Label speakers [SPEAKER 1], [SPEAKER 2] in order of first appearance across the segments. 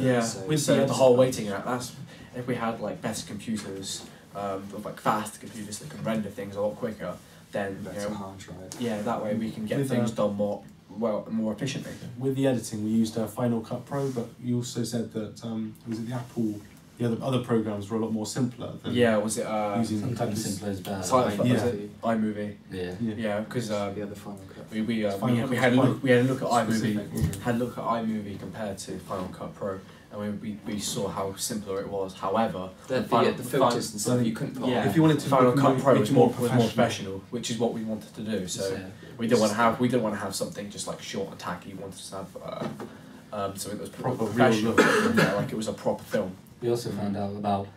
[SPEAKER 1] Yeah,
[SPEAKER 2] so the whole waiting app. That's if we had like better computers, with like faster computers that can render things a lot quicker. Then
[SPEAKER 1] hard drive.
[SPEAKER 2] Yeah, that way we can get things done more efficiently.
[SPEAKER 3] With the editing, we used Final Cut Pro, but you also said that was it the Apple? The other programs were a lot more simpler. Than
[SPEAKER 2] was it
[SPEAKER 3] using
[SPEAKER 4] sometimes simpler is better.
[SPEAKER 2] iMovie.
[SPEAKER 4] Yeah,
[SPEAKER 2] because
[SPEAKER 1] the other Final Cut.
[SPEAKER 2] we had a look at iMovie. Had a look at iMovie compared to Final Cut Pro, and we saw how simpler it was. However,
[SPEAKER 1] the filters and stuff you couldn't put on.
[SPEAKER 2] If you wanted to Final Cut Pro was more professional, which is what we wanted to do. So we didn't want to have something just like short and tacky. We wanted to have so it was proper professional. Like it was a proper film.
[SPEAKER 4] We also found out about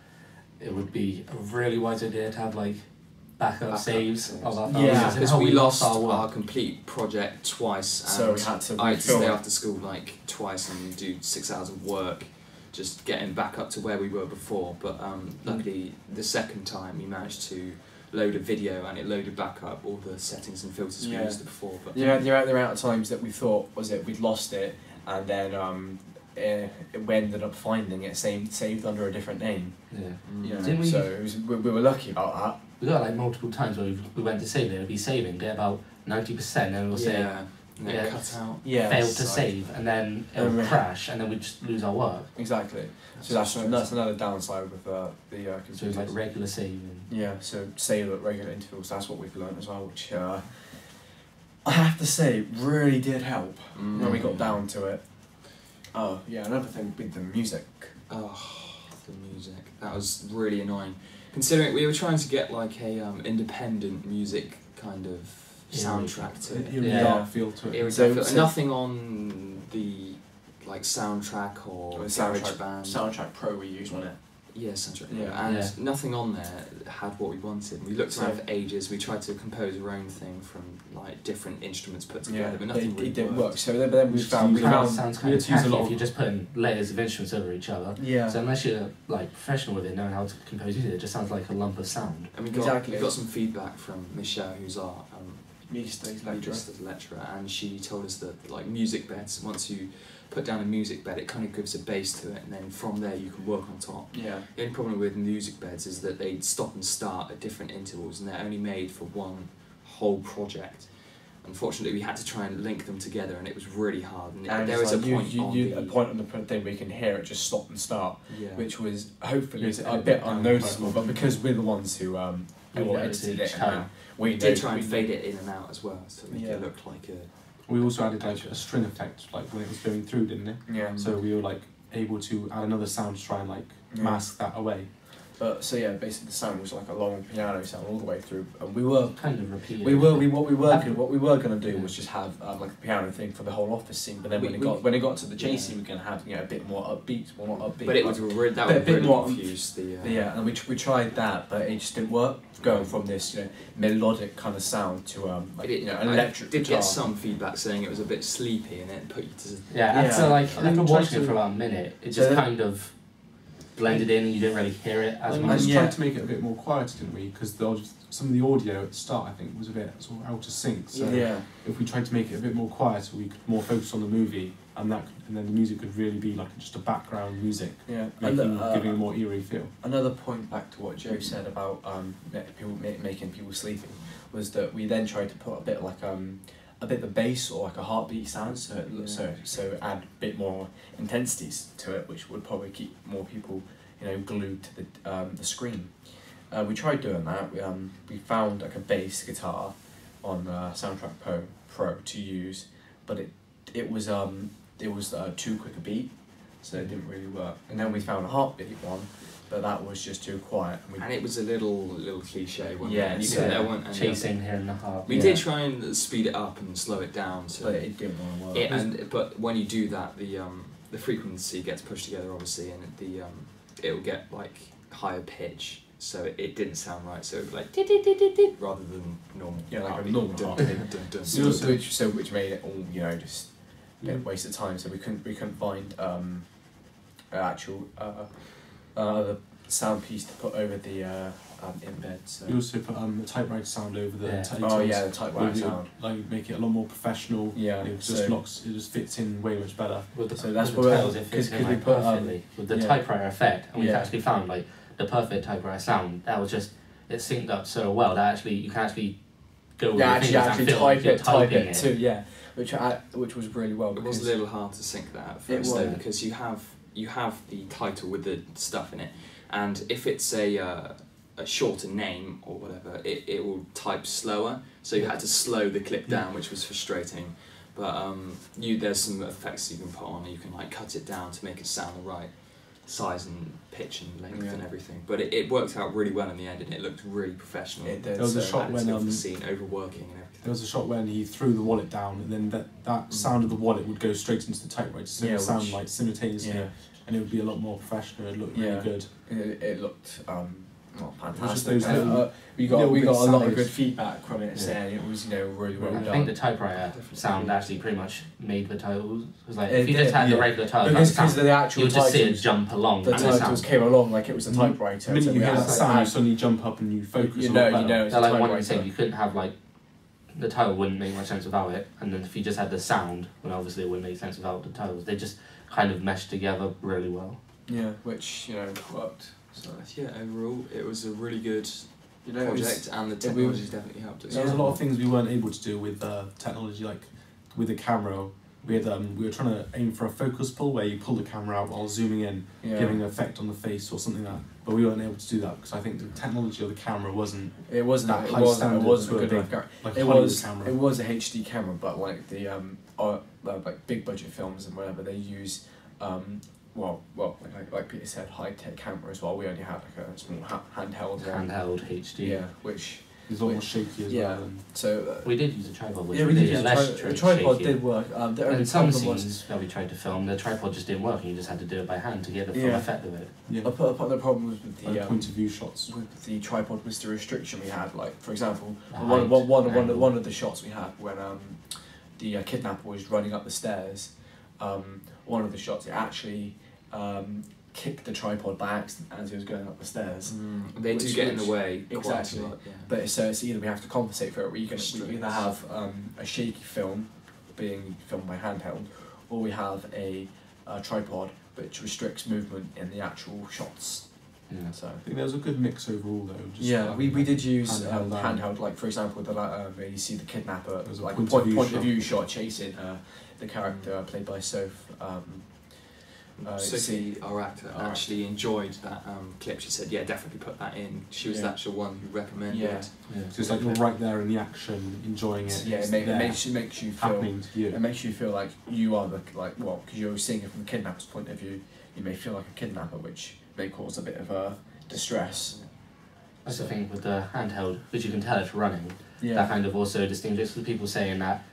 [SPEAKER 4] it would be a really wise idea to have like backup saves of our files.
[SPEAKER 1] Yeah, because we lost our complete project twice, and
[SPEAKER 2] so we had to
[SPEAKER 1] I had to stay after school like twice and do 6 hours of work just getting back up to where we were before. But luckily the second time we managed to load a video and it loaded back up all the settings and filters we used before. But
[SPEAKER 2] there are times that we thought we'd lost it, and then we ended up finding it saved under a different name. So we were lucky about that.
[SPEAKER 4] We got like multiple times where we went to save it, it'd be saving, get about 90%, and it'll say
[SPEAKER 1] cut out.
[SPEAKER 4] Failed to save, and then it'll crash, and then we just lose our work.
[SPEAKER 2] Exactly. So that's another downside with the computers.
[SPEAKER 4] So it's like regular saving.
[SPEAKER 2] Yeah, so save at regular intervals. That's what we've learned as well, which I have to say really did help when we got down to it. Oh yeah, another thing with the music.
[SPEAKER 1] Oh, the music. That was really annoying. Considering we were trying to get like a independent music kind of soundtrack to it.
[SPEAKER 3] Dark feel to it.
[SPEAKER 1] So nothing on the like soundtrack or GarageBand.
[SPEAKER 2] Soundtrack Pro we used on it.
[SPEAKER 1] Yeah, soundtrack. And nothing on there had what we wanted. We looked around for ages. We tried to compose our own thing from like different instruments put together, but nothing really
[SPEAKER 2] didn't work. So then we found
[SPEAKER 4] sounds kind of tacky if you're just putting layers of instruments over each other.
[SPEAKER 2] Yeah.
[SPEAKER 4] So unless you're like professional with it, knowing how to compose music, it just sounds like a lump of sound.
[SPEAKER 1] And we got some feedback from Michelle, who's our
[SPEAKER 2] music
[SPEAKER 1] lecturer, and she told us that like music beds, once you put down a music bed, it kind of gives a base to it, and then from there you can work on top.
[SPEAKER 2] Yeah.
[SPEAKER 1] The only problem with music beds is that they stop and start at different intervals, and they're only made for one whole project. Unfortunately, we had to try and link them together, and it was really hard. And there was a point
[SPEAKER 2] on the thing where you can hear it just stop and start, which was hopefully a bit unnoticeable, but because we're the ones who edited it,
[SPEAKER 1] we did try and fade it in and out as well, to make it look like a.
[SPEAKER 3] We also added like a string effect, like when it was going through, didn't it?
[SPEAKER 2] Yeah.
[SPEAKER 3] So we were like able to add another sound to try and like mask that away.
[SPEAKER 2] But so basically the sound was like a long piano sound all the way through, and we were
[SPEAKER 4] kind of repeating.
[SPEAKER 2] What we were gonna do was just have like a piano thing for the whole office scene. But then when it got to the chase scene, we are gonna have a bit more upbeat, well not upbeat.
[SPEAKER 1] But it was really
[SPEAKER 2] more
[SPEAKER 1] confused.
[SPEAKER 2] And we tried that, but it just didn't work. Going from this melodic kind of sound to an electric.
[SPEAKER 1] I did
[SPEAKER 2] guitar.
[SPEAKER 1] get some feedback saying it was a bit sleepy, and it put you to.
[SPEAKER 4] After watching it for about a minute, it just kind of blended in, and you didn't really hear it as much.
[SPEAKER 3] We tried to make it a bit more quiet, didn't we? Because some of the audio at the start, I think, was a bit sort of out of sync. So if we tried to make it a bit more quieter, we could more focus on the movie, and then the music could really be like just a background music, giving a more eerie feel.
[SPEAKER 2] Another point back to what Joe said about making people sleeping was that we then tried to put a bit of the bass or like a heartbeat sound, so add a bit more intensities to it, which would probably keep more people glued to the screen. We tried doing that. We found like a bass guitar on Soundtrack Pro to use, but it was too quick a beat, so it didn't really work. And then we found a heartbeat one, but that was just too quiet.
[SPEAKER 1] And it was a little cliche, wasn't
[SPEAKER 2] it?
[SPEAKER 4] Chasing here in the heart.
[SPEAKER 1] We did try and speed it up and slow it down,
[SPEAKER 2] but it didn't want to work.
[SPEAKER 1] But when you do that, the frequency gets pushed together, obviously, and it'll get like higher pitch, so it didn't sound right. So it would be like rather than normal.
[SPEAKER 2] Yeah, like a normal heartbeat. Which made it all just a bit waste of time. So we couldn't find an actual sound piece to put over the embed. So.
[SPEAKER 3] You also put the typewriter sound over the titles.
[SPEAKER 2] Oh yeah, the typewriter sound.
[SPEAKER 3] Like make it a lot more professional.
[SPEAKER 2] Yeah.
[SPEAKER 3] It just locks. It just fits in way much better.
[SPEAKER 2] So that's
[SPEAKER 4] with the titles, it fits in like perfectly with the typewriter effect, and we've actually found like the perfect typewriter sound. That was just it synced up so well that actually you can actually go with your fingers and feel like you're typing it
[SPEAKER 2] too. Yeah, which was really well.
[SPEAKER 1] It was a little hard to sync that at first though, because you have the title with the stuff in it, and if it's a shorter name or whatever, it will type slower. So you had to slow the clip down, which was frustrating. But there's some effects you can put on. You can like cut it down to make it sound the right size and pitch and length and everything. But it worked out really well in the end, and it looked really professional.
[SPEAKER 2] It did.
[SPEAKER 3] There was a shot when
[SPEAKER 1] the scene overworking and everything.
[SPEAKER 3] There was a shot when he threw the wallet down, and then that sound of the wallet would go straight into the typewriter, so it would sound like simultaneously, and it would be a lot more professional. It looked really good.
[SPEAKER 2] It looked fantastic. We got a lot of good feedback from it, saying it was really well done.
[SPEAKER 4] I think the typewriter sound actually pretty much made the titles. It was like if you just had the regular titles,
[SPEAKER 2] because the actual
[SPEAKER 4] you'd just see it jump along.
[SPEAKER 2] The titles came along like it was a typewriter.
[SPEAKER 3] The minute you hear that sound, you suddenly jump up and you focus.
[SPEAKER 2] You know.
[SPEAKER 4] So like one thing, you couldn't have like the title wouldn't make much sense without it, and then if you just had the sound, then obviously it wouldn't make sense without the titles. They just kind of meshed together really well.
[SPEAKER 2] Yeah, which worked. So
[SPEAKER 1] yeah, overall it was a really good project, and the technology's definitely helped us.
[SPEAKER 3] There was a lot of things we weren't able to do with technology, like with the camera. We were trying to aim for a focus pull where you pull the camera out while zooming in, giving an effect on the face or something like that. But we weren't able to do that because I think the technology of the camera wasn't that high standard.
[SPEAKER 2] It wasn't a good enough camera.
[SPEAKER 3] Like
[SPEAKER 2] It was a HD camera, but like the like big budget films and whatever, they use like Peter said, high tech cameras. While we only had like a small handheld
[SPEAKER 4] HD.
[SPEAKER 2] Yeah, which
[SPEAKER 3] is almost shaky as well. And
[SPEAKER 2] so
[SPEAKER 4] we did use a tripod, which
[SPEAKER 2] we did use the tripod did work. The only
[SPEAKER 4] some
[SPEAKER 2] problem
[SPEAKER 4] scenes that we tried to film, the tripod just didn't work, and you just had to do it by hand to get the full effect of it.
[SPEAKER 3] Yeah.
[SPEAKER 2] The problem was with the
[SPEAKER 3] point of view shots.
[SPEAKER 2] With the tripod was the restriction we had. Like for example, one of the shots we had when the kidnapper was running up the stairs. One of the shots, it actually kicked the tripod by accident as he was going up the stairs.
[SPEAKER 1] They do get in the way.
[SPEAKER 2] Exactly.
[SPEAKER 1] Quite a lot,
[SPEAKER 2] But so it's either we have to compensate for it, we either have a shaky film being filmed by handheld, or we have a tripod which restricts movement in the actual shots.
[SPEAKER 3] Yeah.
[SPEAKER 2] So
[SPEAKER 3] I think there was a good mix overall though.
[SPEAKER 2] Just we did use handheld, like for example where you see the kidnapper, like point of view shot chasing the character played by Soph.
[SPEAKER 1] Sophie, our actor, actually enjoyed that clip. She said, "Yeah, definitely put that in." She was the actual one who recommended it.
[SPEAKER 3] So it's like you're right there in the action, enjoying it.
[SPEAKER 2] Yeah, it makes you feel.
[SPEAKER 3] Happening to you.
[SPEAKER 2] It makes you feel like you are because you're seeing it from the kidnapper's point of view. You may feel like a kidnapper, which may cause a bit of distress.
[SPEAKER 4] That's the thing with the handheld, which you can tell it's running. That kind of also distinguishes the people saying that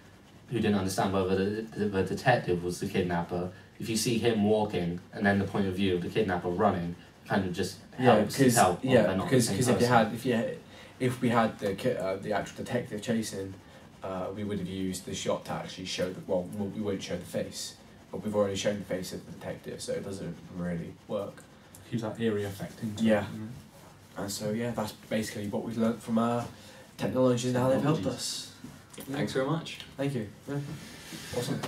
[SPEAKER 4] who didn't understand whether the detective was the kidnapper. If you see him walking and then the point of view of the kidnapper running, kind of just helps tell.
[SPEAKER 2] Because if we had the actual detective chasing, we would have used the shot to actually show we wouldn't show the face, but we've already shown the face of the detective, so it doesn't really work.
[SPEAKER 3] Keeps that eerie effect into
[SPEAKER 2] it. And so that's basically what we've learnt from technologies and how they've helped us.
[SPEAKER 1] Thanks very much.
[SPEAKER 2] Thank you. Awesome.